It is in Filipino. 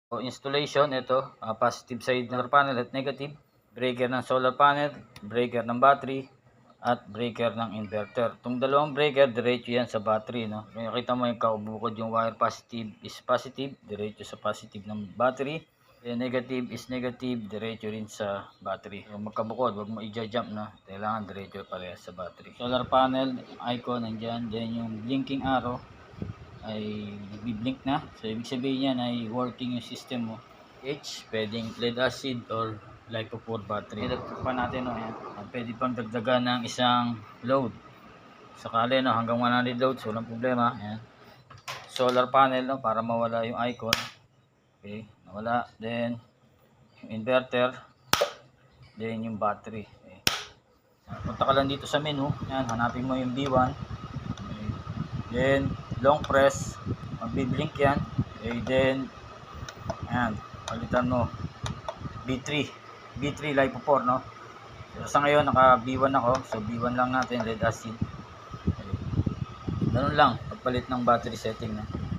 So, installation, ito, positive side ng solar panel at negative, breaker ng solar panel, breaker ng battery, at breaker ng inverter. Itong dalawang breaker, diretso yan sa battery, no? Kaya kita mo yung kaubukod yung wire positive is positive, diretso sa positive ng battery. Yung negative is negative, diretso rin sa battery. So, magkabukod, wag mo i-jump, no? Kailangan diretso parehas sa battery. Solar panel icon nandyan, then yung blinking arrow ay nagbi-blink na. So, ibig sabihin yan ay working yung system mo. Pwedeng lead acid or LiPo4 battery. Ilagay pa natin, no, yan. Pwede pang dagdagan ng isang load. Sakali, no, hanggang 100 loads, walang problema. Yan. Solar panel, no, para mawala yung icon. Okay, nawala. Then, yung inverter. Then, yung battery. Okay. Punta ka lang dito sa menu. Yan, hanapin mo yung B1. Okay. Then, long press. Magbiblink yan. Okay, then, ayan, palitan mo. B3 LiPo4, no? So, sa ngayon, naka B1 ako. So, B1 lang natin, lead acid. Okay. Ganun lang, pagpalit ng battery setting na.